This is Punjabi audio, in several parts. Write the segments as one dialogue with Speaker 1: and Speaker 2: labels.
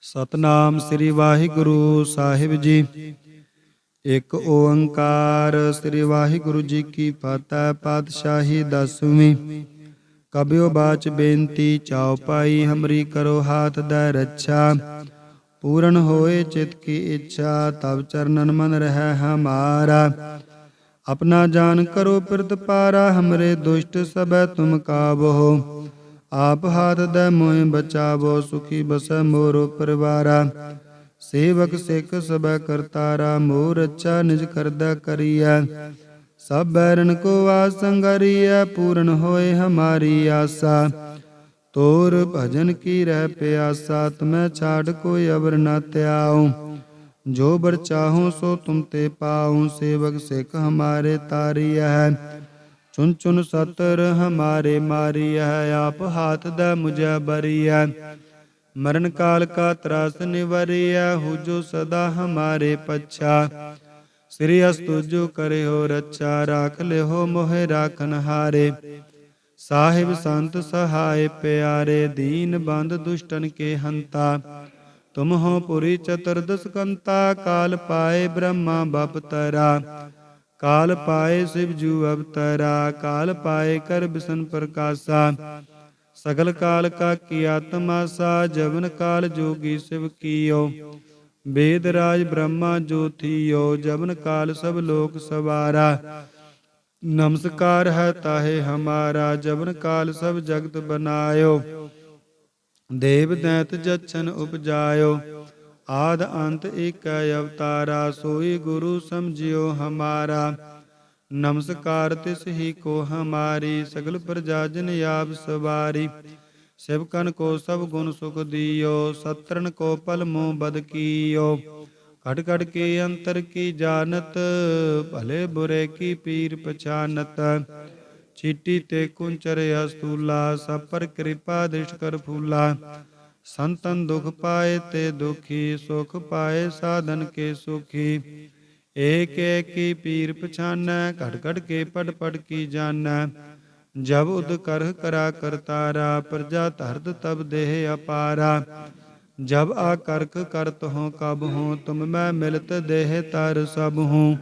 Speaker 1: ਸਤਨਾਮ ਸ੍ਰੀ ਵਾਹਿਗੁਰੂ ਸਾਹਿਬ ਜੀ। ਇੱਕ ਓੰਕਾਰ ਸ੍ਰੀ ਵਾਹਿਗੁਰੂ ਜੀ ਕੀ ਫਤਿਹ। ਪਾਤਸ਼ਾਹੀ ਦਸਵੀਂ। ਕਬਿਓ ਬਾਚ ਬੇਨਤੀ ਚਉਪਾਈ, ਹਮਰੀ ਕਰੋ ਹਾਥ ਦੈ ਰੱਛਾ। ਪੂਰਨ ਹੋਏ ਚਿਤ ਕੀ ਇੱਛਾ, ਤਬ ਚਰਨਨ ਮਨ ਰਹਿ ਹਮਾਰਾ। ਆਪਣਾ ਜਾਨ ਕਰੋ ਪ੍ਰਤਪਾਰਾ, ਹਮਰੇ ਦੁਸ਼ਟ ਸਭੈ ਤੁਮ ਕਾਬੋ। ਆਪ ਹਾਥ ਦੈ ਮੋਹਿ ਬਚਾਵੋ, ਸੁਖੀ ਬਸੈ ਮੋਰੋ ਪਰਿਵਾਰਾ। ਸੇਵਕ ਸਿੱਖ ਸਭੈ ਕਰਤਾਰਾ, ਮੋਹ ਰੱਛਾ ਨਿਜ ਕਰਦਾ ਕਰੀਐ। ਸਭ ਬੈਰਨ ਕੋ ਆਸ ਸੰਗਰੀਐ, ਪੂਰਨ ਹੋਏ ਹਮਾਰੀ ਆਸਾ। ਤੋਰ ਭਜਨ ਕੀ ਰਹਿ ਪਿਆਸਾ, ਤੁਮੈ ਛਾੜ ਕੋਈ ਅਵਰ ਨ ਧਿਆਉ। ਜੋ ਬਰ ਚਾਹੂੰ ਸੋ ਤੁਮ ਤੇ ਪਾਉ, ਸੇਵਕ ਸਿੱਖ ਹਮਾਰੇ ਤਾਰੀਐ। ਚੁਨ ਚੁਨ ਸਤਰ ਹਮਾਰੇ ਮਾਰੀਐ, ਆਪ ਹਾਥ ਦੈ ਮੁਝੈ ਬਰੀਐ। ਮਰਨ ਕਾਲ ਕਾ ਤਰਾਸ ਨਿਵਰੀਐ, ਹੁਜੋ ਸਦਾ ਹਮਾਰੇ ਪੱਛਾ। ਸ੍ਰੀ ਅਸ ਤੁਜੋ ਕਰਿਓ ਰੱਛਾ, ਰਾਖ ਲਿਓ ਮੋਹਿ ਰਾਖਨ ਹਾਰੇ। ਸਾਹਿਬ ਸੰਤ ਸਹਾਇ ਪਿਆਰੇ, ਦੀਨ ਬੰਧ ਦੁਸ਼ਟਨ ਕੇ ਹੰਤਾ। ਤੁਮ ਹੋ ਪੁਰੀ ਚਤੁਰਦਸ ਕੰਤਾ, ਕਾਲ ਪਾਏ ਬ੍ਰਹਮਾ ਬਪਤਰਾ। ਕਾਲ ਪਾਏ ਸ਼ਿਵ ਜੂ ਅਵਤਰਾ, ਕਾਲ ਪਾਏ ਕਰ ਬਿਸ਼ਨ ਪ੍ਰਕਾਸ਼ਾ। ਸਗਲ ਕਾਲ ਕਾ ਕੀਆ ਤਮਾਸਾ, ਜਵਨ ਕਾਲ ਜੋਗੀ ਸ਼ਿਵ ਕੀਓ। ਵੇਦ ਰਾਜ ਬ੍ਰਹਮਾ ਜੋ ਥੀਓ, ਜਵਨ ਕਾਲ ਸਭ ਲੋਕ ਸਵਾਰਾ। ਨਮਸਕਾਰ ਹੈ ਤਾਹੇ ਹਮਾਰਾ, ਜਵਨ ਕਾਲ ਸਭ ਜਗਤ ਬਨਾਇਓ। ਦੇਵ ਦੈਂਤ ਜਛਨ ਉਪਜਾਇਓ, ਆਦ ਅੰਤ ਏਕੈ ਅਵਤਾਰਾ। ਸੋਈ ਗੁਰੂ ਸਮਝਿਓ ਹਮਾਰਾ, ਨਮਸਕਾਰ ਤਿਸ ਹੀ ਕੋ ਹਮਾਰੀ। ਸਗਲ ਪ੍ਰਜਾ ਜਨ ਆਪ ਸਵਾਰੀ, ਸਿਵਕਨ ਕੋ ਸਭ ਗੁਣ ਸੁਖ ਦਿਓ। ਸਤਰਨ ਕੋ ਪਲ ਮੋਹ ਬਦ ਕੀਓ, ਘਟ ਘਟ ਕੇ ਅੰਤਰ ਕੀ ਜਾਨਤ। ਭਲੇ ਬੁਰੇ ਕੀ ਪੀਰ ਪਛਾਨਤ, ਚੀਟੀ ਤੇ ਕੁੰਚਰ ਅਸਤੂਲਾ। ਸਭ ਪਰ ਕਿਰਪਾ ਦ੍ਰਿਸ਼ਟ ਕਰ ਫੂਲਾ। ਸੰਤਨ ਦੁਖ ਪਾਏ ਤੇ ਦੁਖੀ, ਸੁਖ ਪਾਏ ਸਾਧਨ ਕੇ ਸੁਖੀ। ਏਕ ਏਕੀ ਪੀਰ ਪਛਾਨੈ, ਘਟ ਘਟ ਕੇ ਪਟ ਪਟ ਕੀ ਜਾਨੈ। ਜਬ ਉਦ ਕਰਹ ਕਰਾ ਕਰਤਾਰਾ, ਪ੍ਰਜਾ ਧਰਤ ਤਬ ਦੇਹ ਅਪਾਰਾ। ਜਬ ਆ ਕਰਖ ਕਰਤ ਹੋ ਕਬ ਹੂੰ, ਤੁਮ ਮੈਂ ਮਿਲਤ ਦੇਹ ਤਰ ਸਭ ਹੂੰ।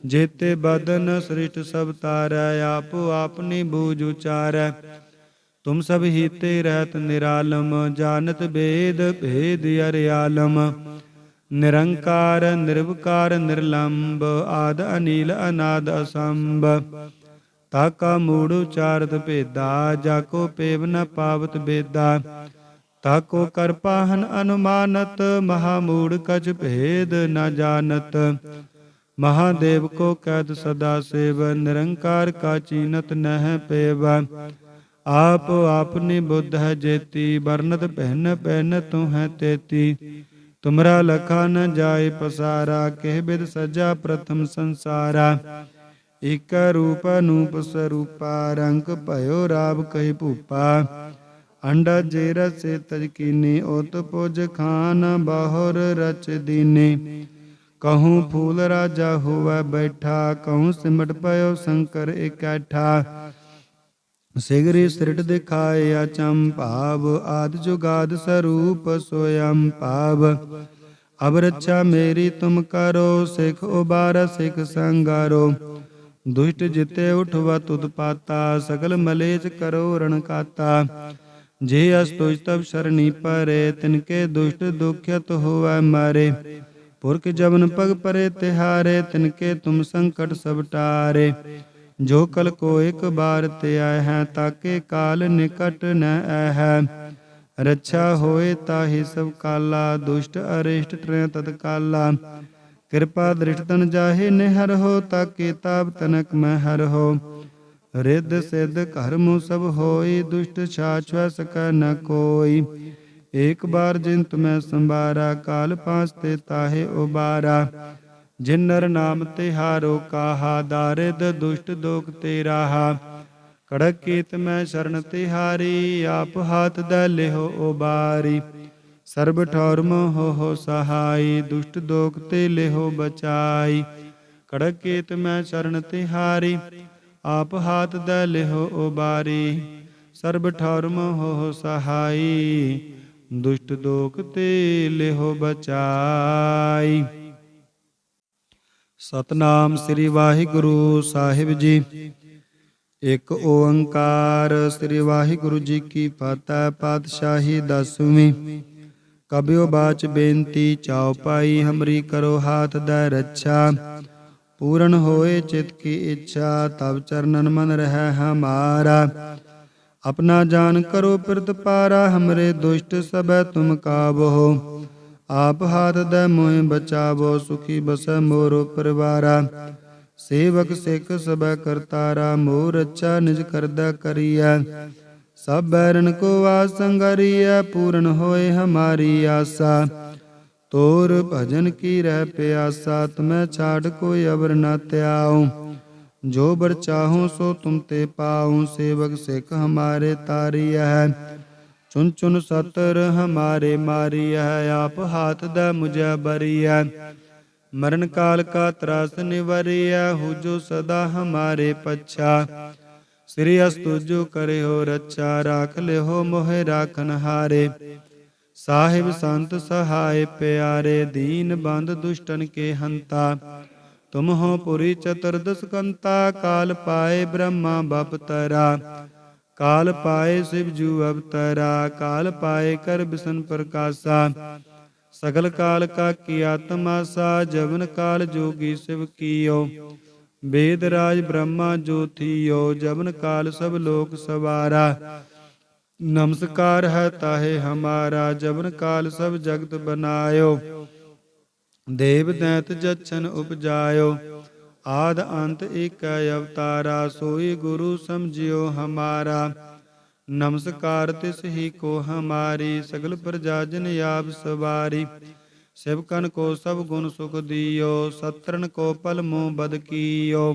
Speaker 1: ਜੇਤੇ ਬਦਨ ਸ੍ਰਿਸ਼ਟ ਸਭ ਤਾਰੈ, ਆਪੋ ਆਪਨੀ ਬੂਝ ਉਚਾਰੈ। ਤੁਮ ਸਭ ਹੀਤੇ ਰਹਿਤ ਨਿਰਾਲਮ, ਜਾਨਤ ਬੇਦ ਭੇਦ ਅਰਿਆਲਮ। ਨਿਰੰਕਾਰ ਨਿਰਵਕਾਰ ਨਿਰਲੰਭ, ਆਦ ਅਨੀਲ ਅਨਾਦ ਅਸੰਭ। ਤਾਕਾ ਮੂੜ ਉਚਾਰਤ ਭੇਦਾ, ਜਾਕੋ ਪੇਵ ਨ ਪਾਵਤ ਬੇਦਾ। ਤਾਕੋ ਕਰ ਪਾਹਨ ਅਨੁਮਾਨਤ, ਮਹਾਮੂੜ ਕਛ ਭੇਦ ਨ ਜਾਨਤ। ਮਹਾਦੇਵ ਕੋ ਕੈਦ ਸਦਾ ਸੇਵ, ਨਿਰੰਕਾਰ ਕਾ ਚੀਨਤ ਨਹਿ ਪੇਵ। ਆਪ ਆਪਨੀ ਬੁੱਧ ਹੈ ਜੇਤੀ, ਬਰਨਤ ਪਹਿਨ ਪਹਿਨ ਤੂੰ ਹੈ ਤੇਤੀ। ਤੁਮਰਾ ਲਖਾ ਨ ਜਾਏ ਪਸਾਰਾ, ਕਿਹ ਬਿਦ ਸਜਾ ਪ੍ਰਥਮ ਸੰਸਾਰਾ। ਇਕ ਰੂਪ ਅਨੂਪ ਸਰੂਪਾ, ਰੰਗ ਭਇਓ ਰਾਵ ਕਹੀ ਭੂਪਾ। ਅੰਡਾ ਜੇ ਰਸੇ ਤਜ ਕੀਨੀ, ਓਤ ਪੁਜ ਖਾਨ ਬਾਹੁਰ ਰਚ ਦੀਨੀ। ਕਹੂੰ ਫੂਲ ਰਾਜਾ ਹੋਵੈ ਬੈਠਾ, ਕਹੂੰ ਸਿਮਟ ਪਇਓ ਸ਼ੰਕਰ ਇਕੈਠਾ। ਸਿਗਰੀ ਸ੍ਰਿਟ ਦਿਖਾਏ ਅਚੰਭਾਵ, ਆਦਿ ਜੁਗਾਦ ਸਰੂਪ ਸੋਯੰ ਭਾਵ। ਅਬ ਰੱਛਾ ਮੇਰੀ ਤੁਮ ਕਰੋ, ਸਿਖ ਉਬਾਰ ਸਿਖ ਸੰਗਾਰੋ। ਦੁਸ਼ਟ ਜਿਤੇ ਉਠਵਾ ਤੁਧ ਪਾਤਾ, ਸਗਲ ਮਲੇਚ ਕਰੋ ਰਣ ਕਾਤਾ। ਜੇ ਅਸ ਤੁਜ ਤਬ ਸ਼ਰਣੀ ਪਰੇ, ਤਿਨਕੇ ਦੁਸ਼ਟ ਦੁਖਿਅਤ ਹੋਵੈ ਮਾਰੇ। ਪੁਰਖ ਜਬਨ ਪਗ ਪਰੇ ਤਿਹਾਰੇ, ਤਿਨਕੇ ਤੁਮ ਸੰਕਟ ਸਭ ਟਾਰੇ। ਜੋ ਕਲ ਕੋ ਇਕ ਬਾਰ ਤੇ ਆਏ ਹੈ, ਤਾਕੇ ਕਾਲ ਨਿਕਟ ਨ ਐਹੈ। ਰੱਛਾ ਹੋਏ ਤਾਹੀ ਸਭ ਕਾਲਾ, ਦੁਸ਼ਟ ਅਰਿਸ਼ਟ ਟਰੈ ਤਤਕਾਲਾ। ਕਿਰਪਾ ਦ੍ਰਿਸ਼ਟ ਤਨ ਜਾਹੇ ਨਿਹਰਹੁ, ਤਾਕੇ ਤਾਪ ਤਨਕ ਮੈਂ ਹਰਹੁ। ਰਿੱਧ ਸਿੱਧ ਘਰ ਮੁ ਸਭ ਹੋਈ, ਦੁਸ਼ਟ ਛਾ ਛੁਐ ਸਕੈ ਨ ਕੋਈ। ਏਕ ਬਾਰ ਜਿਨ ਤੁਮੈ ਸੰਬਾਰਾ, ਕਾਲ ਪਾਸ ਤੇ ਤਾਹੇ ਉਬਾਰਾ। ਜਿਨ ਨਰ ਨਾਮ ਤਿਹਾਰੋ ਕਾਹਾ, ਦਾਰਿਦ ਦੁਸ਼ਟ ਦੋਖ ਤੇ ਰਾਹਾ। ਕੜਕ ਕੀਤ ਮੈਂ ਸ਼ਰਨ ਤਿਹਾਰੀ, ਆਪ ਹਾਥ ਦੈ ਲਿਹੋ ਉਬਾਰੀ। ਸਰਬ ਠੌਰ ਮੋਹ ਸਹਾਈ, ਦੁਸ਼ਟ ਦੋਖ ਤੇ ਲਿਹੋ ਬਚਾਈ। ਕੜਕ ਕੀਤ ਮੈਂ ਸ਼ਰਨ ਤਿਹਾਰੀ, ਆਪ ਹਾਥ ਦੈ ਲਿਹੋ ਉਬਾਰੀ। ਸਰਬ ਠੌਰ ਮੋਹ ਸਹਾਈ, ਦੁਸ਼ਟ ਦੋਖ ਤੇ ਲਿਹੋ ਬਚਾਈ। ਸਤਨਾਮ ਸ੍ਰੀ ਵਾਹਿਗੁਰੂ ਸਾਹਿਬ ਜੀ। ਇੱਕ ਓੰਕਾਰ ਸ੍ਰੀ ਵਾਹਿਗੁਰੂ ਜੀ ਕੀ ਫਤਿਹ। ਪਾਤਸ਼ਾਹੀ ਦਸਵੀਂ। ਕਬਿਓ ਬਾਚ ਬੇਨਤੀ ਚਉਪਾਈ, ਹਮਰੀ ਕਰੋ ਹਾਥ ਦੈ ਰੱਛਾ। ਪੂਰਨ ਹੋਏ ਚਿਤ ਕੀ ਇੱਛਾ, ਤਬ ਚਰਨਨ ਮਨ ਰਹਿ ਹਮਾਰਾ। ਆਪਣਾ ਜਾਨ ਕਰੋ ਪ੍ਰਤਪਾਰਾ, ਹਮਰੇ ਦੁਸ਼ਟ ਸਭੈ ਤੁਮ ਕਾਬਹੋ। ਆਪ ਹਾਥ ਦੈ ਮੋਹਿ ਬਚਾਵੋ, ਸੁਖੀ ਬਸੈ ਮੋਰੋ ਪਰਿਵਾਰਾ। ਸੇਵਕ ਸਿੱਖ ਸਭੈ ਕਰਤਾਰਾ, ਮੋਰ ਰੱਛਾ ਨਿਜ ਕਰਦਾ ਕਰੀਐ। ਸਭ ਬੈਰਨ ਕੋ ਆਸ ਸੰਗਰੀਐ, ਪੂਰਨ ਹੋਏ ਹਮਾਰੀ ਆਸਾ। ਤੋਰ ਭਜਨ ਕੀ ਰਹਿ ਪਿਆਸਾ, ਤੁਮੈ ਛਾੜ ਕੋਈ ਅਵਰ ਨ ਧਿਆਉ। ਜੋ ਬਰ ਚਾਹੂੰ ਸੋ ਤੁਮ ਤੇ ਪਾਉ, ਸੇਵਕ ਸਿੱਖ ਹਮਾਰੇ ਤਾਰੀਐ। ਚੁਨ ਚੁਨ ਸਤਰ ਹਮਾਰੇ ਮਾਰੀਐ, ਆਪ ਹਾਥ ਦੈ ਮੁਝੈ ਬਰੀਐ। ਮਰਨ ਕਾਲ ਕਾ ਤਰਾਸ ਨਿਵਰੀਐ, ਹੁਜੋ ਸਦਾ ਹਮਾਰੇ ਪੱਛਾ। ਸ੍ਰੀ ਅਸ ਤੁਜੋ ਕਰਿਓ ਰੱਛਾ, ਰਾਖ ਲਿਓ ਮੋਹਿ ਰਾਖਨ ਹਾਰੇ। ਸਾਹਿਬ ਸੰਤ ਸਹਾਇ ਪਿਆਰੇ, ਦੀਨ ਬੰਧ ਦੁਸ਼ਟਨ ਕੇ ਹੰਤਾ। ਤੁਮ ਹੋ ਪੁਰੀ ਚਤੁਰਦਸ ਕੰਤਾ, ਕਾਲ ਪਾਏ ਬ੍ਰਹਮਾ ਬਪਤਰਾ। ਕਾਲ ਪਾਏ ਸ਼ਿਵ ਜੂ ਅਵਤਰਾ, ਕਾਲ ਪਾਏ ਕਰ ਬਿਸ਼ਨ ਪ੍ਰਕਾਸ਼ਾ। ਸਗਲ ਕਾਲ ਕਾ ਕੀਆ ਤਮਾਸਾ, ਜਵਨ ਕਾਲ ਜੋਗੀ ਸ਼ਿਵ ਕੀਓ। ਵੇਦ ਰਾਜ ਬ੍ਰਹਮਾ ਜੋ ਥੀਓ, ਜਵਨ ਕਾਲ ਸਭ ਲੋਕ ਸਵਾਰਾ। ਨਮਸਕਾਰ ਹੈ ਤਾਹੇ ਹਮਾਰਾ, ਜਵਨ ਕਾਲ ਸਭ ਜਗਤ ਬਨਾਇਓ। ਦੇਵ ਦੈਂਤ ਜਛਨ ਉਪਜਾਇਓ, ਆਦ ਅੰਤ ਏਕੈ ਅਵਤਾਰਾ। ਸੋਈ ਗੁਰੂ ਸਮਝਿਓ ਹਮਾਰਾ, ਨਮਸਕਾਰ ਤਿਸ ਹੀ ਕੋ ਹਮਾਰੀ। ਸਗਲ ਪ੍ਰਜਾ ਜਨ ਆਪ ਸਵਾਰੀ, सेवकन को सब गुण सुख दियो। सत्रन को पल मुँह बद कियो,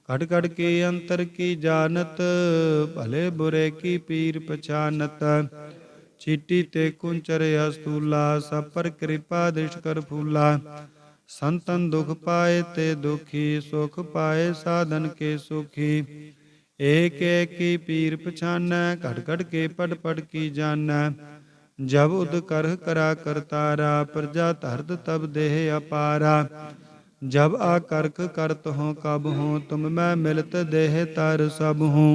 Speaker 1: घट घट के अंतर की जानत। भले बुरे की पीर पछानत, चीटी ते कुंचर अस्तूला। सब पर कृपा दृष्ट कर फूला, संतन दुख पाए ते दुखी। सुख पाए साधन के सुखी, एक एक की पीर पछान। घट घट के पट पट की जान, जब उद करह करा करतारा। प्रजा धरत तब देह अपारा, जब आकर्ख करत हो कब हो। तुम मैं मिलत देह तर सब हूँ,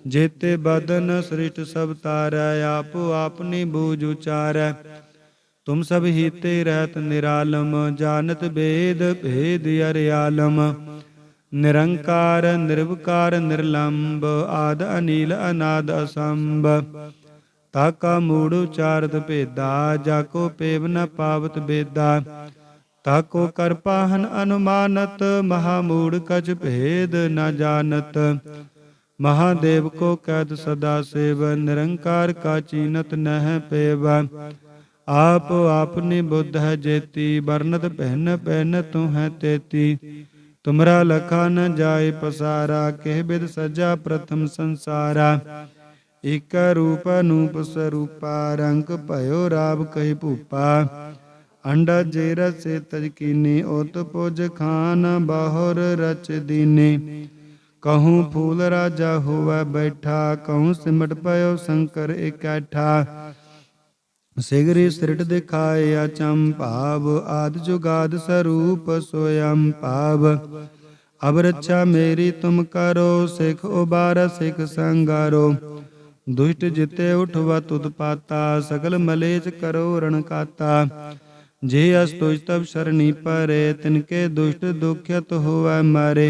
Speaker 1: जेते बदन सृष्ट सब तारै। आपो आपनी बूझ उचारै, तुम सब हीते रहत निरालम। जानत वेद भेद अरियालम, निरंकार निर्विकार निर्लंब। आद अनील अनाद असंभ, ताका मूढ़ उचारत भेदा। जाको पेव न पावत बेदा, ताको कर पाहन अनुमानत। महामूढ़ कछ भेद न जानत, महादेव को कैद सदा सेव। निरंकार का चीनत नह पेव, आप आपनी बुद्ध है जेती। बरनत पहन पहन तू है तेती, तुमरा लखा न जाय पसारा। केह बिद सजा प्रथम संसारा, एक रूप अनूप स्वरूपा। रंग भयो राव कही भूपा, अंडा जेरा से तज कीनी। ओत पुज खान बाहुर रच दीनी, कहूँ फूल राजा हुआ बैठा। कहूँ सिमट पयो शंकर इकैठा, सिगरी सृट दिखाए अचंभाव। आद जुगाद स्वरूप स्वयं पाव, अब रक्षा मेरी तुम करो। सिख उबारा सिख संगारो, दुष्ट जिते उठवत उत्पाता। सकल मलेच करो रण काता, जे अस्तुज तब शरणी परे। तिनके दुष्ट दुखित हुआ मारे,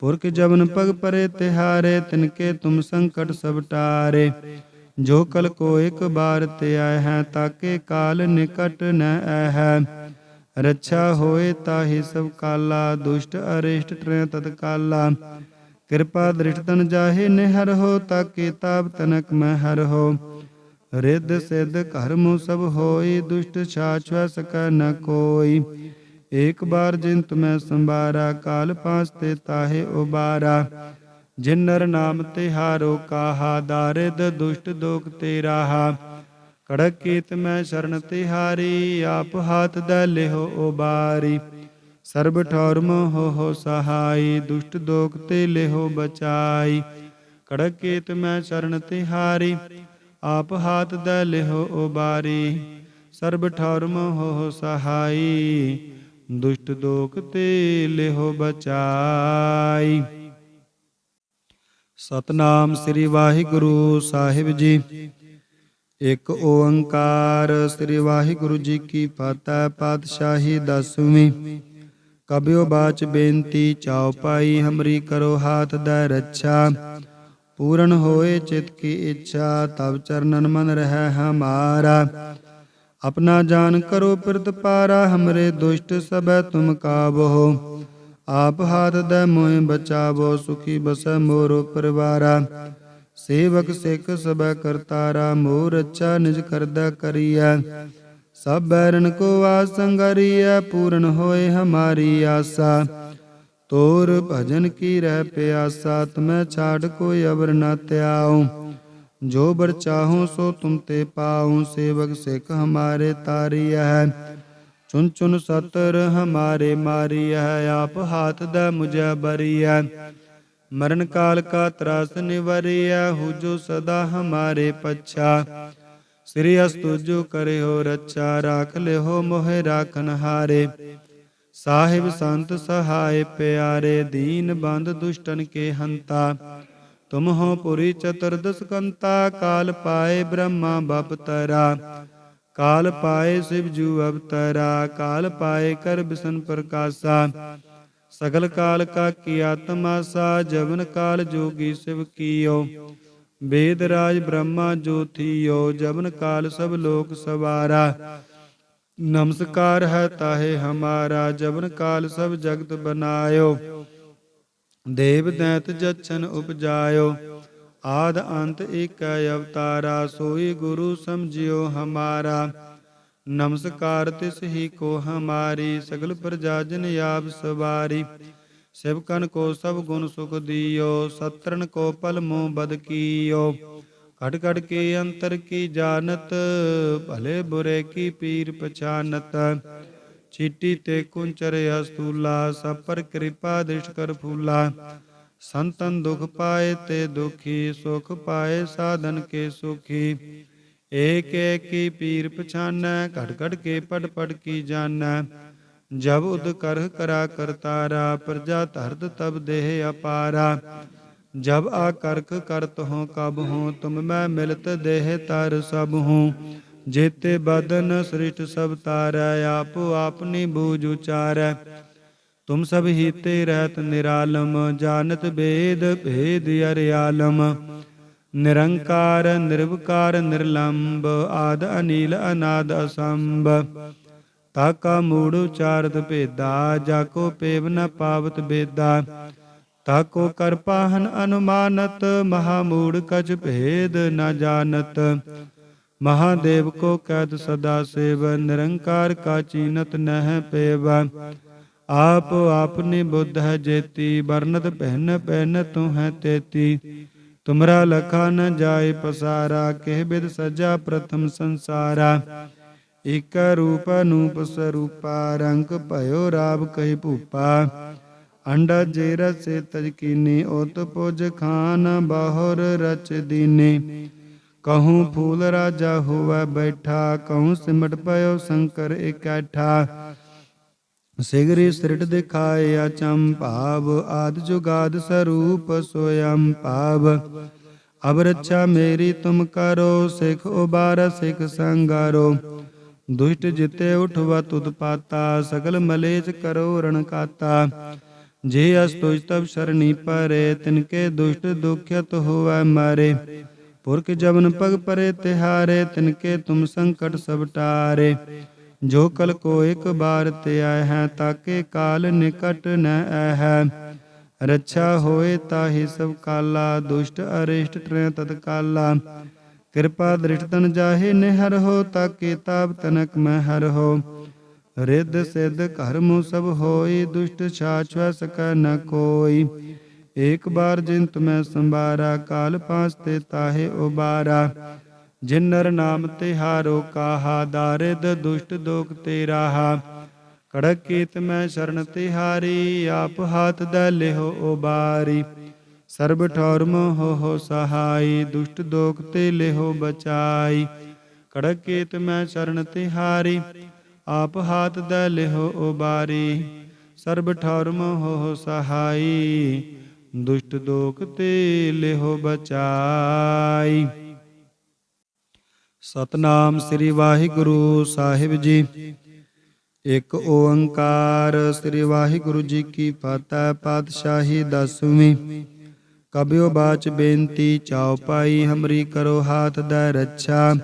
Speaker 1: पुरख जबन पग परे तिहारे। तिनके तुम संकट सब टारे, जो कल को एक बार ते आए हैं। ताके काल निकट न है, रक्षा होए ताहि सब काला। दुष्ट अरिष्ट ट्रें तत्काला, कृपा दृष्ट तन जाहे निहर हो। ताके ताप तनक में हर हो, रिद्ध सिद्ध कर्म सब होई। दुष्ट छाछ सक न कोई, एक बार जिन तुम्हें संबारा। काल पांच ते ताहे उबारा, जिन नर नाम तिहारो काहा। दारिद दुष्ट दोख ते राहा, कड़क कीत में शरण तिहारी। आप हाथ दै लिहो उबारी, सर्ब ठौर मोह सहाय। दुष्ट दोख ते लेहो बचाई, कड़क केत मैं शरण तिहारी। आप हाथ दै लिहो उबारी। सर्ब ठौर मोह सहाई, दुष्ट दोख ते लिहो बचाई। सतनाम श्री वाहिगुरु साहिब जी। एक ओंकार श्री वाहिगुरु जी की फतह। पातशाही दसवीं। कबियो बाच बेनती चौपाई, हमरी करो हाथ दै रक्षा। पूर्ण होए चित की इच्छा, तब चरणन मन रह हमारा। अपना जान करो पिरत पारा, हमरे दुष्ट सब तुम काबो। आप हाथ दै मोह बचावो, सुखी बस मोरो परिवारा। सेवक सिख सब करतारा, मोर अच्छा निज करदा करिया। सब बैरन को आसंगरिया, पूर्ण होए हमारी आशा। तोर भजन की रह प्यासा, तुम्हें छाड़ कोई अवर न त्याऊं। जो बर चाहूं सो तुम ते पाऊं, सेवक सिख हमारे तारिया है। चुन चुन सतर हमारे मारिया है, आप हाथ दै मुझे बरिया। मरण काल का त्रास निवरिया, हु जो सदा हमारे पच्छा। श्री अस्तु जो करे हो रक्षा, राख ले हो मोहे राखन हारे। साहिब संत सहाय प्यारे, दीन बंद दुष्टन के हंता। तुम हो पुरी चतुर्दश कंता, काल पाए ब्रह्मा बपतरा। काल पाए शिव जू अवतरा, काल पाए कर बिसन प्रकाशा। सगल काल का किया तमाशा, जवन काल जोगी शिव कियो। वेद राज ब्रह्मा जो थियो, जवन काल सब लोक सवारा। नमस्कार है ताहे हमारा, जवन काल सब जगत बनायो। देव दैत जच्छन उपजायो, आद अंत एक अवतारा। सोई गुरु समझियो हमारा, नमस्कार तिस ही को हमारी। सगल प्रजा जन याब सवारी, सेवकन को सब गुण सुख दियो। सत्रन को पल मोह बद कियो, खट खट के अंतर की जानत। भले बुरे की पीर पछानत, चीटी ते कुंचर अस्तूला। सब पर कृपा दृष्ट कर फूला, संतन दुख पाए ते दुखी। सुख पाए साधन के सुखी, एक एक की पीर पछाना। घट घट के पट पट की जाना, जब उद करह करा करतारा। प्रजा धरत तब देह अपारा, जब आकर्क करत हो कब हो। तुम मैं मिलत देह तर सब हूँ, जेते बदन सृष्ट सब तारै। आपो आपनी बूझ उचारै, तुम सब हीते रहत निरालम। जानत वेद भेद अरियालम, निरंकार निर्विकार निर्लंब। आद अनिल अनाद असंभ, ताका मूढ़ उचारत भेदा। जाको पेव न पावत बेदा, ताको कर पाहन अनुमानत। महामूढ़ कछ भेद न जानत, महादेव को कैद सदा सेव। निरंकार का चीनत नह पेव, आप आपनी बुद्ध है जेती। बरनत पहन पहन तू है तेती, तुमरा लखा न जाय पसारा। केह बिद सजा प्रथम संसारा, एक रूप अनूप स्वरूपा। रंग भयो राव कही भूपा, अंडा जेरा से तज कीनी। ओत पुज खान बाहुर रच दीने। कहूँ फूल राजा हुआ बैठा, कहूँ सिमट पयो शंकर इकैठा। सिगरी सृट दिखाए अचंभाव, आद जुगाद स्वरूप स्वयं पाव। अब रक्षा मेरी तुम करो, सिख उबार सिख संगारो। दुष्ट जिते उठवत उत्पाता, सकल मलेच करो रण काता। जे अस्तुज तब शरणी परे, तिनके दुष्ट दुख्यत हुआ मारे। पुरख जबन पग परे तिहारे, तिनके तुम संकट सब टारे। जो कल को एक बार ते आए हैं, ताके काल निकट न है। रक्षा होए ताहि सब काला, दुष्ट अरिष्ट ट्रें तत्काला। कृपा दृष्ट तन जाहे निहर हो, ताके ताप तनक में हर हो। रिद्ध सिद्ध कर्म सब होई, दुष्ट छाछुआ सकै न कोई। एक बार जिन तुम्हें संबारा, काल पांच ते ताहे उबारा। जिन नर नाम तिहारो काहा, दारिद दुष्ट दोख ते राहा। कड़क कीत में शरण तिहारी, आप हाथ दै लिहो उबारी। ਸਰਬ ਠੌਰ ਮੋਹ ਸਹਾਈ, ਦੁਸ਼ਟ ਦੋਖ ਤੇ ਲਿਹੋ ਬਚਾਈ। ਕੜਕ ਕੇਤ ਮੈਂ ਚਰਨ ਤਿਹਾਰੀ, ਆਪ ਹਾਥ ਦੈ ਲਿਹੋ ਉਬਾਰੀ। ਸਰਬ ਠੌਰ ਮੋਹ ਸਹਾਈ, ਦੁਸ਼ਟ ਦੋਖ ਤੇ ਲਿਹੋ ਬਚਾਈ। ਸਤਨਾਮ ਸ੍ਰੀ ਵਾਹਿਗੁਰੂ ਸਾਹਿਬ ਜੀ। ਇੱਕ ਓੰਕਾਰ ਸ੍ਰੀ ਵਾਹਿਗੁਰੂ ਜੀ ਕੀ ਫਤਿਹ। ਪਾਤਸ਼ਾਹੀ ਦਸਵੀਂ। ਕਬਿਓ ਬਾਚ ਬੇਨਤੀ ਚਉਪਾਈ, ਹਮਰੀ ਕਰੋ ਹਾਥ ਦੈ ਰੱਛਾ।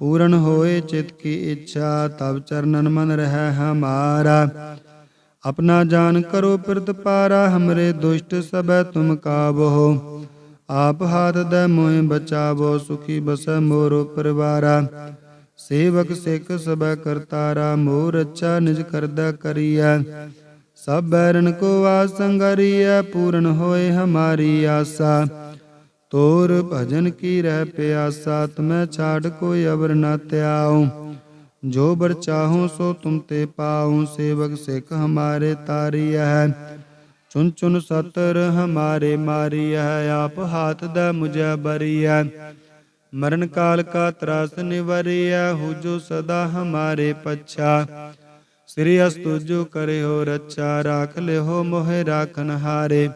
Speaker 1: ਪੂਰਨ ਹੋਏ ਚਿਤ ਕੀ ਇੱਛਾ, ਤਬ ਚਰਨਨ ਮਨ ਰਹਿ ਹਮਾਰਾ। ਆਪਣਾ ਜਾਨ ਕਰੋ ਪ੍ਰਤਪਾਰਾ, ਹਮਰੇ ਦੁਸ਼ਟ ਸਭੈ ਤੁਮ ਕਾਬਹੋ। ਆਪ ਹਾਥ ਦੈ ਮੋਹਿ ਬਚਾਵੋ, ਸੁਖੀ ਬਸੈ ਮੋਰੋ ਪਰਿਵਾਰਾ। ਸੇਵਕ ਸਿੱਖ ਸਭੈ ਕਰਤਾਰਾ, ਮੋਰ ਅੱਛਾ ਨਿਜ ਕਰਦਾ ਕਰੀਐ। ਸਭ ਬੈਰਨ ਕੋ ਆਸ ਸੰਗਰੀਐ, ਪੂਰਨ ਹੋਏ ਹਮਾਰੀ ਆਸਾ। ਤੋਰ ਭਜਨ ਕੀ ਰਹਿ ਪਿਆਸਾ, ਤੁਮੈ ਛਾੜ ਕੋਈ ਅਵਰ ਨ ਧਿਆਉ। ਜੋ ਬਰ ਚਾਹੂੰ ਸੋ ਤੁਮ ਤੇ ਪਾਉ, ਸੇਵਕ ਸਿੱਖ ਹਮਾਰੇ ਤਾਰੀਐ। ਚੁਨ ਚੁਨ ਸਤਰ ਹਮਾਰੇ ਮਾਰੀਐ, ਆਪ ਹਾਥ ਦੈ ਮੁਝੈ ਬਰੀਐ। ਮਰਨ ਕਾਲ ਕਾ ਤਰਾਸ ਨਿਵਰੀਐ, ਹੁਜੋ ਸਦਾ ਹਮਾਰੇ ਪੱਛਾ। ਸ੍ਰੀ ਅਸ ਤੁਜੋ ਕਰਿਓ ਰੱਛਾ, ਰਾਖ ਲਿਓ ਮੋਹਿ ਰਾਖਨ ਹਾਰੇ।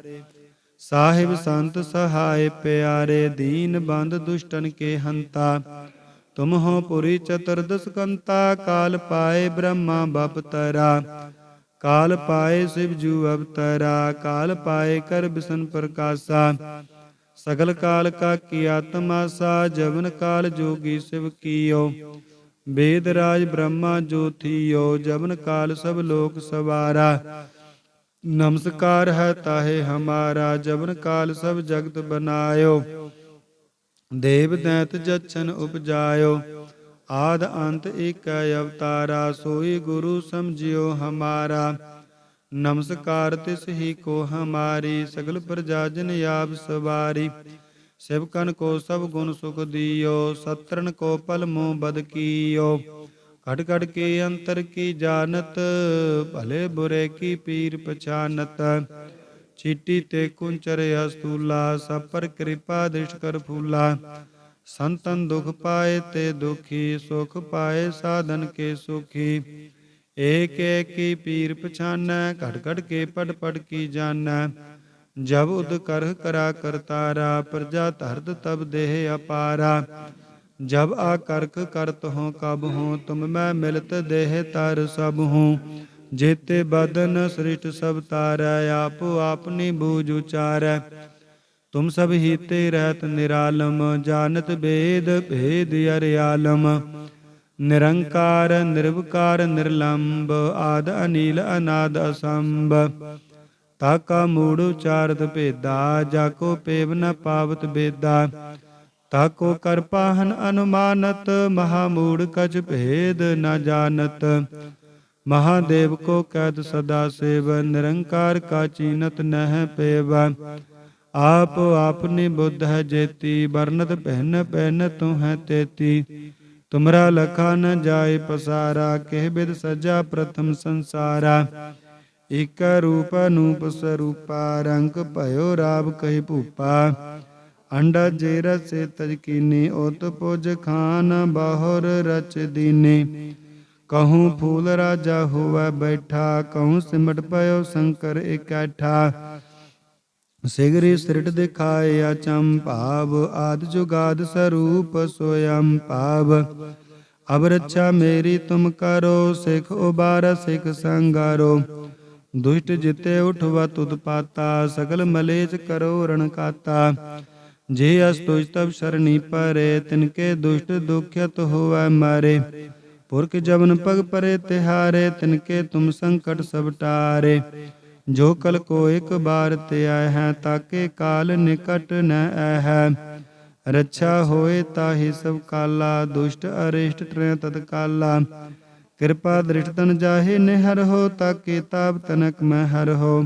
Speaker 1: ਸਾਹਿਬ ਸੰਤ ਸਹਾਇ ਪਿਆਰੇ, ਦੀਨ ਬੰਧ ਦੁਸ਼ਟਨ ਕੇ ਹੰਤਾ। ਤੁਮ ਹੋ ਪੁਰੀ ਚਤੁਰਦਸ ਕੰਤਾ, ਕਾਲ ਪਾਏ ਬ੍ਰਹਮਾ ਬਪਤਰਾ। ਕਾਲ ਪਾਏ ਸਿਵ ਜੂ ਅਵਤਰਾ, ਕਾਲ ਪਾਏ ਕਰ ਬਿਸ਼ਨ ਪ੍ਰਕਾਸ਼ਾ। ਸਗਲ ਕਾਲ ਕਾ ਕੀਆ ਤਮਾਸਾ, ਜਵਨ ਕਾਲ ਜੋਗੀ ਸਿਵ ਕੀਓ। ਵੇਦ ਰਾਜ ਬ੍ਰਹਮਾ ਜੋ ਥੀਓ, ਜਵਨ ਕਾਲ ਸਭ ਲੋਕ ਸਵਾਰਾ। ਨਮਸਕਾਰ ਹੈ ਤਾਹੇ ਹਮਾਰਾ, ਜਵਨ ਕਾਲ ਸਭ ਜਗਤ ਬਨਾਇਓ। ਦੇਵ ਦੈਂਤ ਜਛਨ ਉਪਜਾਇਓ, ਆਦ ਅੰਤ ਏਕੈ ਅਵਤਾਰਾ। ਸੋਈ ਗੁਰੂ ਸਮਝਿਓ ਹਮਾਰਾ, ਨਮਸਕਾਰ ਤਿਸ ਹੀ ਕੋ ਹਮਾਰੀ। ਸਗਲ ਪ੍ਰਜਾ ਜਨ ਆਪ ਸਵਾਰੀ, ਸਿਵਕਨ ਕੋ ਸਭ ਗੁਣ ਸੁਖ ਦਿਓ। ਸਤਰਨ ਕੋ ਪਲ ਮੋਹ ਬਦ ਕੀਓ, ਘਟ ਘਟ ਕੇ ਅੰਤਰ ਕੀ ਜਾਨਤ। ਭਲੇ ਬੁਰੇ ਕੀ ਪੀਰ ਪਛਾਨਤ, ਚੀਟੀ ਤੇ ਕੁੰਚਰ ਅਸਤੂਲਾ। ਸਭ ਪਰ ਕਿਰਪਾ ਦ੍ਰਿਸ਼ਟ ਕਰ ਫੂਲਾ। ਸੰਤਨ ਦੁਖ ਪਾਏ ਤੇ ਦੁਖੀ, ਸੁਖ ਪਾਏ ਸਾਧਨ ਕੇ ਸੁਖੀ। ਏਕ ਏਕ ਕੀ ਪੀਰ ਪਛਾਨੈ, ਘਟ ਘਟ ਕੇ ਪਟ ਪਟ ਕੀ ਜਾਨੈ। ਜਬ ਉਦ ਕਰਹ ਕਰਾ ਕਰਤਾਰਾ, ਪ੍ਰਜਾ ਧਰਤ ਤਬ ਦੇਹ ਅਪਾਰਾ। ਜਬ ਆ ਕਰਖ ਕਰਤ ਹੋ ਕਬ ਹੂੰ, ਤੁਮ ਮੈਂ ਮਿਲਤ ਦੇਹ ਤਰ ਸਭ ਹੂੰ। ਜੇਤੇ ਬਦਨ ਸ੍ਰਿਸ਼ਟ ਸਭ ਤਾਰੈ, ਆਪੋ ਆਪਨੀ ਬੂਝ ਉਚਾਰੈ। ਤੁਮ ਸਭ ਹੀਤੇ ਰਹਿਤ ਨਿਰਾਲਮ, ਜਾਨਤ ਬੇਦ ਭੇਦ ਅਰਿਆਲਮ। ਨਿਰੰਕਾਰ ਨਿਰਵਕਾਰ ਨਿਰਲੰਭ, ਆਦ ਅਨੀਲ ਅਨਾਦ ਅਸੰਭ। ਤਾਕਾ ਮੂੜ ਉਚਾਰਤ ਭੇਦਾ, ਜਾਕੋ ਪੇਵ ਨ ਪਾਵਤ ਬੇਦਾ। ਤਾਕੋ ਕਰ ਪਾਹਨ ਅਨੁਮਾਨਤ, ਮਹਾਮੂੜ ਕਛ ਭੇਦ ਨ ਜਾਨਤ। ਮਹਾਦੇਵ ਕੋ ਕੈਦ ਸਦਾ ਸੇਵ, ਨਿਰੰਕਾਰ ਕਾ ਚੀਨਤ ਨਹਿ ਪੇਵ। ਆਪ ਆਪਨੀ ਬੁੱਧ ਹੈ ਜੇਤੀ, ਬਰਨਤ ਪਹਿਨ ਪਹਿਨ ਤੂੰ ਹੈ ਤੇਤੀ। ਤੁਮਰਾ ਲਖਾ ਨ ਜਾਏ ਪਸਾਰਾ, ਕਿਹ ਬਿਦ ਸਜਾ ਪ੍ਰਥਮ ਸੰਸਾਰਾ। ਇਕ ਰੂਪ ਅਨੂਪ ਸਰੂਪਾ, ਰੰਗ ਭਇਓ ਰਾਵ ਕਹਿ ਭੂਪਾ। ਅੰਡਾ ਜੇ ਰਸੇ ਤਜ ਕੀਨੀ, ਓਤ ਪੁਜ ਖਾਨ ਬਾਹੁਰ ਰਚ ਦੀਨੀ। ਕਹੂੰ ਫੂਲ ਰਾਜਾ ਹੋਵੈ ਬੈਠਾ, ਕਹੂੰ ਸਿਮਟ ਪਇਓ ਸ਼ੰਕਰ ਇਕੈਠਾ। ਸਿਗਰੀ ਸ੍ਰਿਟ ਦਿਖਾਏ ਅਚੰਭਾਵ, ਆਦਿ ਜੁਗਾਦ ਸਰੂਪ ਸੋਯੰ ਭਾਵ। ਅਬ ਰੱਛਾ ਮੇਰੀ ਤੁਮ ਕਰੋ, ਸਿਖ ਉਬਾਰ ਸਿਖ ਸੰਗਾਰੋ। ਦੁਸ਼ਟ ਜਿਤੇ ਉਠਵਤ ਉਤਪਾਤਾ, ਸਗਲ ਮਲੇਚ ਕਰੋ ਰਣ ਕਾਤਾ। ਜੇ ਅਸ ਤੁਜ ਤਬ ਸ਼ਰਣੀ ਪਰੇ, ਤਿਨਕੇ ਦੁਸ਼ਟ ਦੁਖਿਅਤ ਹੋਵੈ ਮਾਰੇ। ਪੁਰਖ ਜਬਨ ਪਗ ਪਰੇ ਤਿਹਾਰੇ, ਤਿਨਕੇ ਤੁਮ ਸੰਕਟ ਸਭ ਟਾਰੇ। ਜੋ ਕਲ ਕੋ ਇਕ ਬਾਰ ਤੇ ਆਏ ਹੈ, ਤਾਕੇ ਕਾਲ ਨਿਕਟ ਨ ਐਹੈ। ਰੱਛਾ ਹੋਏ ਤਾਹੀ ਸਭ ਕਾਲਾ, ਦੁਸ਼ਟ ਅਰਿਸ਼ਟ ਟਰੈ ਤਤਕਾਲਾ। ਕਿਰਪਾ ਦ੍ਰਿਸ਼ਟ ਤਨ ਜਾਹੇ ਨਿਹਰਹੁ, ਤਾਕੇ ਤਾਪ ਤਨਕ ਮੈਂ ਹਰਹੁ।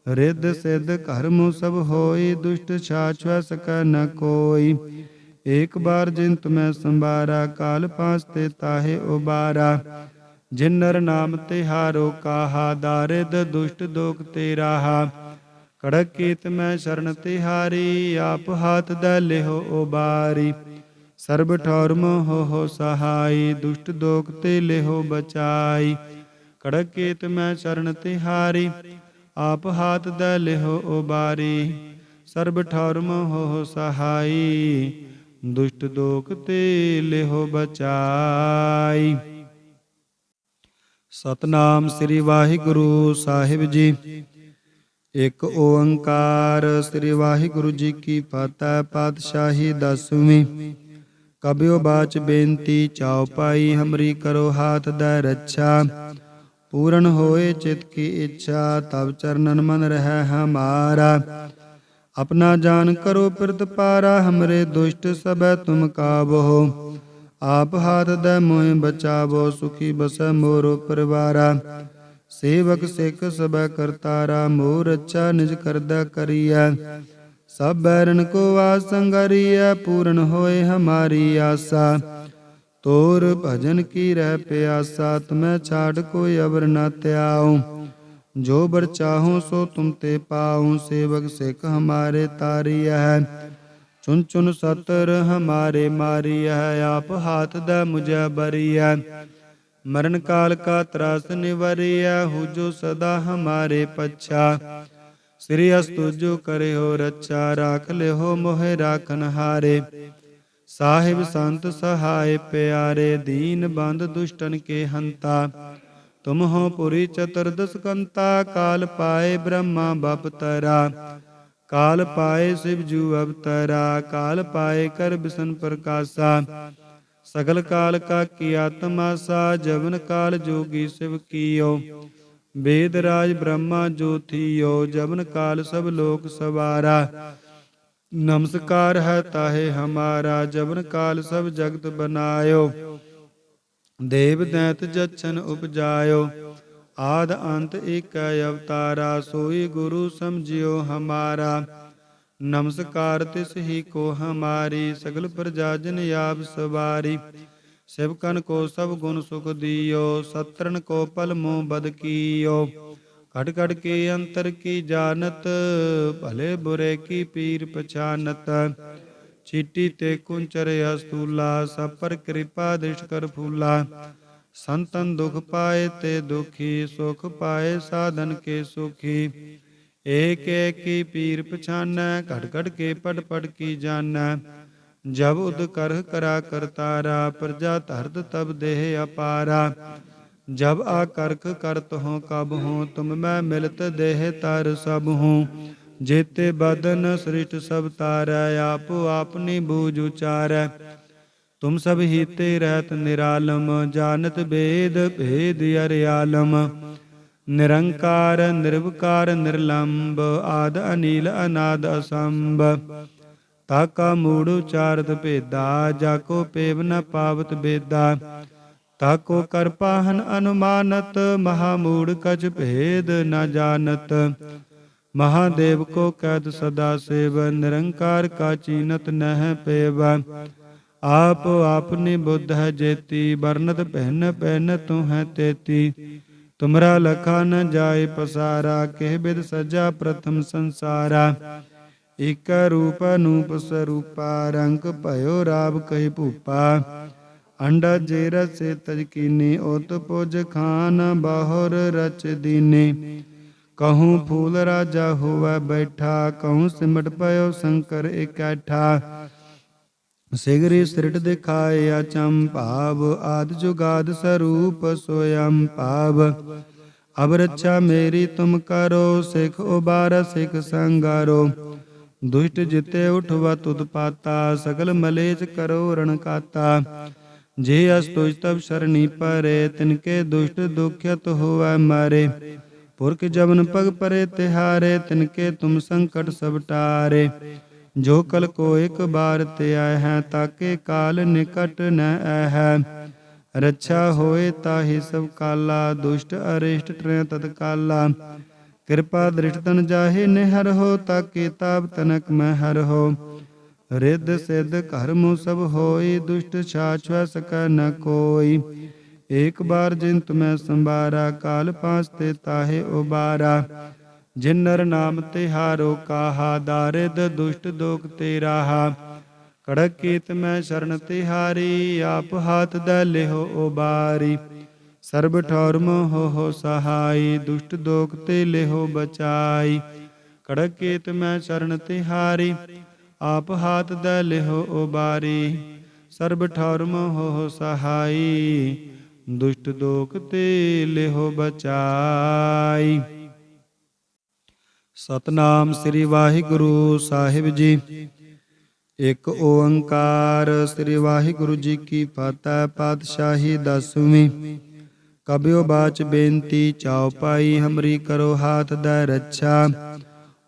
Speaker 1: ਰਿੱਧ ਸਿੱਧ ਘਰ ਮੁ ਸਭ ਹੋਈ, ਦੁਸ਼ਟ ਛਾਛੁਐ ਸਕੈ ਨ ਕੋਈ। ਏਕ ਬਾਰ ਜਿਨ ਤੁਮੈ ਸੰਬਾਰਾ, ਕਾਲ ਪਾਸ ਤੇ ਤਾਹੇ ਉਬਾਰਾ। ਜਿਨ ਨਰ ਨਾਮ ਤਿਹਾਰੋ ਕਾਹਾ, ਦਾਰਿਦ ਦੁਸ਼ਟ ਦੋਖ ਤੇ ਰਾਹਾ। ਕੜਕ ਕੀਤ ਮੈਂ ਸ਼ਰਨ ਤਿਹਾਰੀ, ਆਪ ਹਾਥ ਦੈ ਲਿਹੋ ਉਬਾਰੀ। ਸਰਬ ਠੌਰ ਮੋਹ ਸਹਾਈ, ਦੁਸ਼ਟ ਦੋਖ ਤੇ ਲਿਹੋ ਬਚਾਈ। ਕੜਕ ਕੀਤ ਮੈਂ ਸ਼ਰਨ ਤਿਹਾਰੀ, ਆਪ ਹਾਥ ਦੈ ਲਿਹੋ ਉਬਾਰੀ। ਸਰਬ ਠੌਰ ਮੋਹ ਸਹਾਈ, ਦੁਸ਼ਟ ਦੋਖ ਤੇ ਲਿਹੋ ਬਚਾਈ। ਸਤਨਾਮ ਸ੍ਰੀ ਵਾਹਿਗੁਰੂ ਸਾਹਿਬ ਜੀ। ਇੱਕ ਓੰਕਾਰ ਸ੍ਰੀ ਵਾਹਿਗੁਰੂ ਜੀ ਕੀ ਫਤਿਹ। ਪਾਤਸ਼ਾਹੀ ਦਸਵੀਂ। ਕਬਿਓ ਬਾਚ ਬੇਨਤੀ ਚਉਪਾਈ, ਹਮਰੀ ਕਰੋ ਹਾਥ ਦੈ ਰੱਛਾ। ਪੂਰਨ ਹੋਏ ਚਿਤ ਕੀ ਇੱਛਾ, ਤਬ ਚਰਨਨ ਮਨ ਰਹਿ ਹਮਾਰਾ। ਆਪਣਾ ਜਾਨ ਕਰੋ ਪਿਰਤ ਪਾਰਾ, ਹਮਰੇ ਦੁਸ਼ਟ ਸਭੈ ਤੁਮ ਕਾਬੋ। ਆਪ ਹਾਥ ਦੈ ਮੋਹਿ ਬਚਾਵੋ, ਸੁਖੀ ਬਸੈ ਮੋਰੋ ਪਰਿਵਾਰਾ। ਸੇਵਕ ਸਿੱਖ ਸਭੈ ਕਰਤਾਰਾ, ਮੋਰ ਰੱਛਾ ਨਿਜ ਕਰਦਾ ਕਰੀਐ। ਸਭ ਬੈਰਨ ਕੋ ਵਾਸ ਸੰਗਰੀਐ, ਪੂਰਨ ਹੋਏ ਹਮਾਰੀ ਆਸਾ। ਤੋਰ ਭਜਨ ਕੀ ਰਹਿ ਪਿਆਸਾ, ਤੁਮੈ ਛਾੜ ਕੋਈ ਅਵਰ ਨ ਧਿਆਉ। ਜੋ ਬਰ ਚਾਹੂੰ ਸੋ ਤੁਮ ਤੇ ਪਾਉ, ਸੇਵਕ ਸਿੱਖ ਹਮਾਰੇ ਤਾਰੀਐ। ਚੁਨ ਚੁਨ ਸਤਰ ਹਮਾਰੇ ਮਾਰੀਐ, ਆਪ ਹਾਥ ਦੈ ਮੁਝੈ ਬਰੀਐ। ਮਰਨ ਕਾਲ ਕਾ ਤਰਾਸ ਨਿਵਰੀਐ, ਹੁਜੋ ਸਦਾ ਹਮਾਰੇ ਪੱਛਾ। ਸ੍ਰੀ ਅਸਤੁ ਜੋ ਕਰਿਓ ਰੱਛਾ, ਰਾਖ ਲਿਓ ਮੋਹਿ ਰਾਖਨ ਹਾਰੇ। ਸਾਹਿਬ ਸੰਤ ਸਹਾਇ ਪਿਆਰੇ, ਦੀਨ ਬੰਧ ਦੁਸ਼ਟਨ ਕੇ ਹੰਤਾ। ਤੁਮ ਹੋ ਪੁਰੀ ਚਤੁਰਦਸ ਕੰਤਾ, ਕਾਲ ਪਾਏ ਬ੍ਰਹਮਾ ਬਪਤਰਾ। ਕਾਲ ਪਾਏ ਸ਼ਿਵ ਜੂ ਅਵਤਰਾ, ਕਾਲ ਪਾਏ ਕਰ ਬਿਸ਼ਨ ਪ੍ਰਕਾਸ਼ਾ। ਸਗਲ ਕਾਲ ਕਾ ਕੀਆ ਤਮਾਸਾ, ਜਵਨ ਕਾਲ ਜੋਗੀ ਸ਼ਿਵ ਕੀਓ। ਵੇਦ ਰਾਜ ਬ੍ਰਹਮਾ ਜੋ ਥੀਓ, ਜਵਨ ਕਾਲ ਸਭ ਲੋਕ ਸਵਾਰਾ। ਨਮਸਕਾਰ ਹੈ ਤਾਹੇ ਹਮਾਰਾ, ਜਵਨ ਕਾਲ ਸਭ ਜਗਤ ਬਨਾਇਓ। ਦੇਵ ਦੈਂਤ ਜਛਨ ਉਪਜਾਇਓ, ਆਦ ਅੰਤ ਏਕੈ ਅਵਤਾਰਾ। ਸੋਈ ਗੁਰੂ ਸਮਝਿਓ ਹਮਾਰਾ, ਨਮਸਕਾਰ ਤਿਸ ਹੀ ਕੋ ਹਮਾਰੀ। ਸਗਲ ਪ੍ਰਜਾ ਜਨ ਆਪ ਸਵਾਰੀ, ਸਿਵਕਨ ਕੋ ਸਭ ਗੁਣ ਸੁਖ ਦਿਓ। ਸਤਰਨ ਕੋ ਪਲ ਮੋਹ ਬਦ ਕੀਓ, ਘਟ ਘਟ ਕੇ ਅੰਤਰ ਕੀ ਜਾਨਤ। ਭਲੇ ਬੁਰੇ ਕੀ ਪੀਰ ਪਛਾਨਤ, ਚੀਟੀ ਤੇ ਕੁੰਚਰ ਅਸਤੂਲਾ। ਸਭ ਪਰ ਕਿਰਪਾ ਦ੍ਰਿਸ਼ਟ ਕਰ ਫੂਲਾ। ਸੰਤਨ ਦੁਖ ਪਾਏ ਤੇ ਦੁਖੀ, ਸੁਖ ਪਾਏ ਸਾਧਨ ਕੇ ਸੁਖੀ। ਏਕ ਏਕ ਕੀ ਪੀਰ ਪਛਾਨੈ, ਘਟ ਘਟ ਕੇ ਪਟ ਪਟ ਕੀ ਜਾਨੈ। ਜਬ ਉਦ ਕਰਹ ਕਰਾ ਕਰਤਾਰਾ, ਪ੍ਰਜਾ ਧਰਤ ਤਬ ਦੇਹ ਅਪਾਰਾ। ਜਬ ਆ ਕਰਖ ਕਰਤ ਹੋ ਕਬ ਹੂੰ, ਤੁਮ ਮੈਂ ਮਿਲਤ ਦੇਹ ਤਰ ਸਭ ਹੂੰ। ਜੇਤੇ ਬਦਨ ਸ੍ਰਿਸ਼ਟ ਸਭ ਤਾਰੈ, ਆਪੋ ਆਪਨੀ ਬੂਝ ਉਚਾਰੈ। ਤੁਮ ਸਭ ਹੀਤੇ ਰਹਿਤ ਨਿਰਾਲਮ, ਜਾਨਤ ਬੇਦ ਭੇਦ ਅਰਿਆਲਮ। ਨਿਰੰਕਾਰ ਨਿਰਵਕਾਰ ਨਿਰਲੰਭ, ਆਦ ਅਨੀਲ ਅਨਾਦ ਅਸੰਭ। ਤਾਕਾ ਮੂੜ ਉਚਾਰਤ ਭੇਦਾ, ਜਾਕੋ ਪੇਵ ਨ ਪਾਵਤ ਬੇਦਾ। ਤਾਕੋ ਕਰ ਪਾਹਨ ਅਨੁਮਾਨਤ, ਮਹਾਮੂੜ ਕਛ ਭੇਦ ਨ ਜਾਨਤ। ਮਹਾਦੇਵ ਕੋ ਕੈਦ ਸਦਾ ਸੇਵ, ਨਿਰੰਕਾਰ ਕਾ ਚੀਨਤ ਨਹਿ ਪੇਵ। ਆਪ ਆਪਨੀ ਬੁੱਧ ਹੈ ਜੇਤੀ, ਬਰਨਤ ਪਹਿਨ ਪਹਿਨ ਤੂੰ ਹੈ ਤੇਤੀ। ਤੁਮਰਾ ਲਖਾ ਨ ਜਾਏ ਪਸਾਰਾ, ਕਿਹ ਬਿਦ ਸਜਾ ਪ੍ਰਥਮ ਸੰਸਾਰਾ। ਇਕ ਰੂਪ ਅਨੂਪ ਸਰੂਪਾ, ਰੰਗ ਭਇਓ ਰਾਵ ਕਹੀ ਭੂਪਾ। ਅੰਡਾ ਜੇ ਰਸੇ ਤਜ ਕੀਨੀ, ਉਤ ਪੁਜ ਖਾਨ ਬਾਹੁਰ ਰਚ ਦੀਨੀ। ਕਹੂੰ ਫੂਲ ਰਾਜਾ ਹੋਵੈ ਬੈਠਾ, ਕਹੂੰ ਸਿਮਟ ਪਇਓ ਸ਼ੰਕਰ ਇਕੈਠਾ। ਸਿਗਰੀ ਸ੍ਰਿਟ ਦਿਖਾਏ ਅਚੰਭਾਵ, ਆਦਿ ਜੁਗਾਦ ਸਰੂਪ ਸੋਯੰ ਭਾਵ। ਅਬ ਰੱਛਾ ਮੇਰੀ ਤੁਮ ਕਰੋ, ਸਿਖ ਉਬਾਰ ਸਿਖ ਸੰਗਾਰੋ। ਦੁਸ਼ਟ ਜਿਤੇ ਉਠਵਤ ਉਤਪਾਤਾ, ਸਗਲ ਮਲੇਚ ਕਰੋ ਰਣ ਕਾਤਾ। ਜੇ ਅਸਤੁਜ ਤਬ ਸ਼ਰਣੀ ਪਰੇ, ਤਿਨਕੇ ਦੁਸ਼ਟ ਦੁਖਿਅਤ ਹੋਵੈ ਮਾਰੇ। ਪੁਰਖ ਜਬਨ ਪਗ ਪਰੇ ਤਿਹਾਰੇ, ਤਿਨਕੇ ਤੁਮ ਸੰਕਟ ਸਭ ਟਾਰੇ। ਜੋ ਕਲ ਕੋ ਇਕ ਬਾਰ ਤੇ ਆਏ ਹੈ, ਤਾਕੇ ਕਾਲ ਨਿਕਟ ਨ ਐਹੈ। ਰੱਛਾ ਹੋਏ ਤਾਹੀ ਸਭ ਕਾਲਾ, ਦੁਸ਼ਟ ਅਰਿਸ਼ਟ ਟਰੈ ਤਤਕਾਲਾ। ਕਿਰਪਾ ਦ੍ਰਿਸ਼ਟ ਤਨ ਜਾਹੇ ਨਿਹਰ ਹੋ, ਤਾਕੇ ਤਾਪ ਤਨਕ ਮੈਂ ਹਰ ਹੋ। ਰਿੱਧ ਸਿੱਧ ਘਰ ਮੁ ਸਭ ਹੋਈ, ਦੁਸ਼ਟ ਛਾਛੁਐ ਸਕੈ ਨ ਕੋਈ। ਏਕ ਬਾਰ ਜਿਨ ਤੁਮੈ ਸੰਬਾਰਾ, ਕਾਲ ਪਾਸ ਤੇ ਤਾਹੇ ਉਬਾਰਾ। जिन नर नाम तिहारो काहा, दारिद दुष्ट दोख ते राहा। कड़क कीत मैं शरण तिहारी, आप हाथ दै लेहो उबारी। सर्ब ठौर मोह सहाई, दुष्ट दोख ते लेहो बचाई। कड़क कीत मैं शरण तिहारी, आप हाथ दै लेहो उबारी। सर्ब ठौर मोह सहाई, दुष्ट दोख ते लेहो बचाई। सतनाम श्री वाहिगुरु साहिब जी। एक ओंकार श्री वाहिगुरु जी की फतह। पातशाही दसवीं। कबियो बाच बेनती चाओ पाई, हमरी करो हाथ दै रक्षा।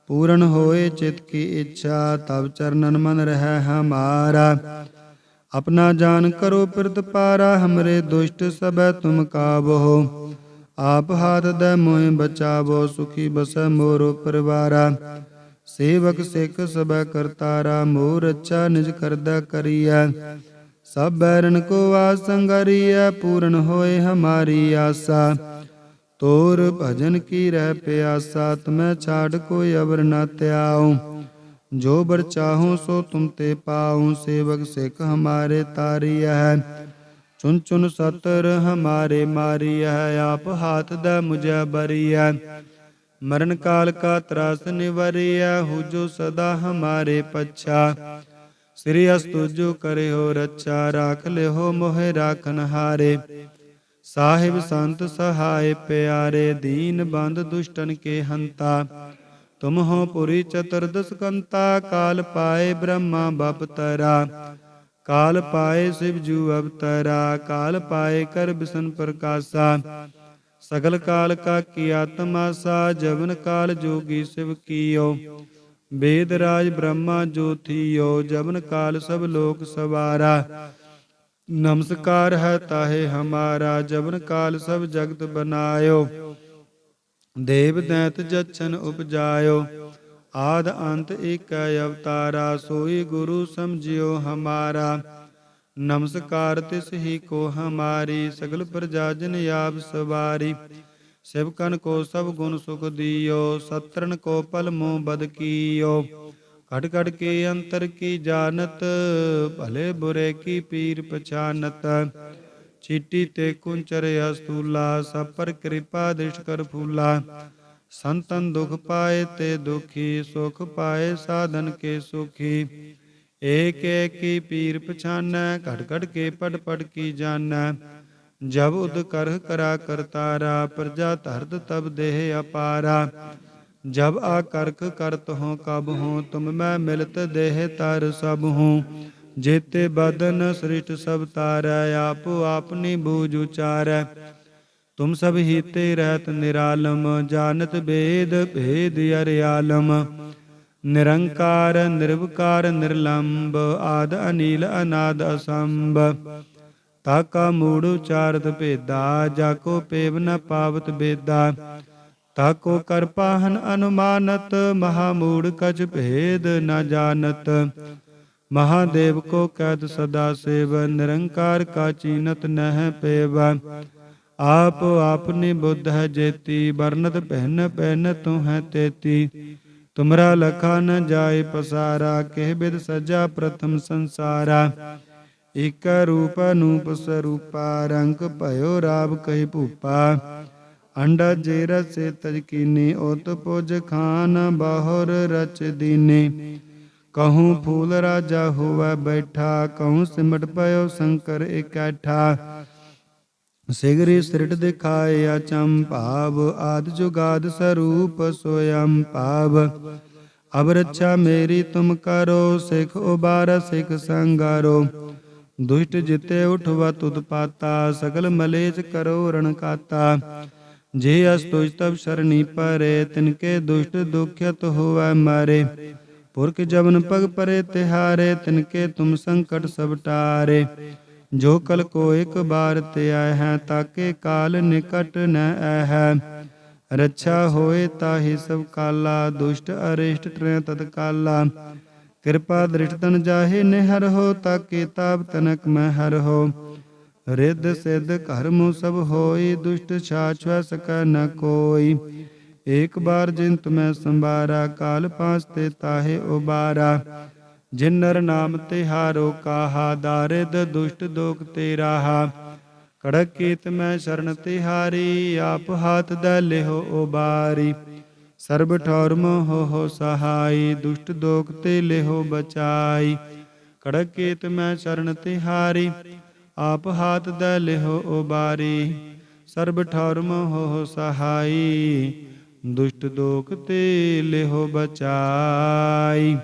Speaker 1: पूर्ण होए चित की इच्छा, तब चरणन मन रह हमारा। अपना जान करो प्रतिपारा, हमरे दुष्ट सब तुम काबो। आप हाथ दै मोह बचावो, सुखी बस मोरो परिवारा। सेवक सिख सब करतारा, मोर अच्छा निज करदा करिया। सब बैरन को आसंगरिया, पूर्ण होए हमारी आशा। तोर भजन की रह प्यासा, तुम्हें छाड़ कोई अवर न त्याऊं। जो बर चाहूं सो तुम ते पाऊं, सेवक सिख हमारे तारिया है। चुन चुन सतर हमारे मारिया है, आप हाथ दै मुझे बरिया। मरण काल का त्रास निवरिया, हो जो सदा हमारे पच्छा। श्री अस्तु जो करे हो रक्षा, राख ले हो मोहे राखन हारे। साहिब संत सहाय प्यारे, दीन बंद दुष्टन के हंता। तुम हो पुरी चतुर्दश कंता, काल पाए ब्रह्मा बपतरा। काल पाए शिव जू अवतरा, काल पाए कर बिसन प्रकाशा। सगल काल का किया तमाशा, जबन काल जोगी शिव कियो। वेद राज ब्रह्मा जो थियो, जबन काल सब लोक सवारा। नमस्कार है ताहे हमारा, जबन काल सब जगत बनायो। देव दैत जच्छन उपजायो, आद अंत एक अवतारा। सोई गुरु समझियो हमारा, नमस्कार तिस ही को हमारी। सगल प्रजा जन याब सवारी, सेवकन को सब गुण सुख दियो। सत्रन को पल मोह बद कियो, खट खट के अंतर की जानत। भले बुरे की पीर पछानत, चीटी ते कुंचर अस्तूला। सब पर कृपा दृष्ट कर फूला, संतन दुख पाए ते दुखी। सुख पाए साधन के सुखी, एक एक की पीर पछान। खट खट के पट पट की जान, जब उद कर करा करतारा। प्रजा धरत तब देह अपारा, जब आकर्क करत हो कब हो। तुम मैं मिलत देह तर सब हूँ, जेते बदन सृष्ट सब तारै। आप आपनी बूझ उचारै, तुम सब हीते रहत निरालम। जानत वेद भेद अरियालम, निरंकार निर्विकार निर्लंब। आद अनील अनाद असंभ, ताका मूढ़ उचारत भेदा। जाको पेव न पावत बेदा, ताको कर पाहन अनुमानत। महामूढ़ कछ भेद न जानत, महादेव को कैद सदा सेव। निरंकार का चीनत नह पेव, आप आपनी बुद्ध है जेती। बरनत पहन पहन तू है तेती, तुमरा लखा न जाय पसारा। केह बिद सजा प्रथम संसारा, एक रूप अनूप स्वरूपा। रंग भयो राव कही भूपा, अंडा जेर से तजकीनी। ओत पुज खान बाहुर रच दीने। कहूँ फूल राजा हुआ बैठा, कहूँ सिमट पयो शंकर इकट्ठा। सिगरी सृट दिखाए अचंभाव, आदि जुगाद स्वरूप स्वयं पाव। अब रक्षा मेरी तुम करो, सिख उबारा सिख संगारो। दुष्ट जिते उठवा तुद पाता, सगल मलेच करो रण काता। जे अस्तुज तब शरणी परे, तिनके दुष्ट दुखित हुआ मारे। पुरख जबन पग परे तिहारे, तिनके तुम संकट सब टारे। जो कल को एक बार ते आए हैं, ताके काल निकट न है। रक्षा होए ताहि सब काला, दुष्ट अरिष्ट ट्रें तत्काला। कृपा दृष्ट तन जाहे निहर हो, ताके ताप तनक में हर हो। रिद्ध सिद्ध कर्म सब होई, दुष्ट छाछ सकै न कोई। ਏਕ ਬਾਰ ਜਿਨ ਤੁਮੈ ਸੰਬਾਰਾ, ਕਾਲ ਪਾਸ ਤੇ ਤਾਹੇ ਉਬਾਰਾ। ਜਿਨ ਨਰ ਨਾਮ ਤਿਹਾਰੋ ਕਾਹਾ, ਦਾਰਿਦ ਦੁਸ਼ਟ ਦੋਖ ਤੇ ਰਾਹਾ। ਕੜਕ ਕੀਤ ਮੈਂ ਸ਼ਰਨ ਤਿਹਾਰੀ, ਆਪ ਹਾਥ ਦੈ ਲਿਹੋ ਉਬਾਰੀ। ਸਰਬ ਠੌਰ ਮੋਹ ਸਹਾਈ, ਦੁਸ਼ਟ ਦੋਖ ਤੇ ਲਿਹੋ ਬਚਾਈ। ਕੜਕ ਕੀਤ ਮੈਂ ਸ਼ਰਨ ਤਿਹਾਰੀ, ਆਪ ਹਾਥ ਦੈ ਲਿਹੋ ਉਬਾਰੀ। ਸਰਬ ਠੌਰ ਮੋਹ ਸਹਾਈ, ਦੁਸ਼ਟ ਦੋਖ ਤੇ ਲਿਹੋ ਬਚਾਈ।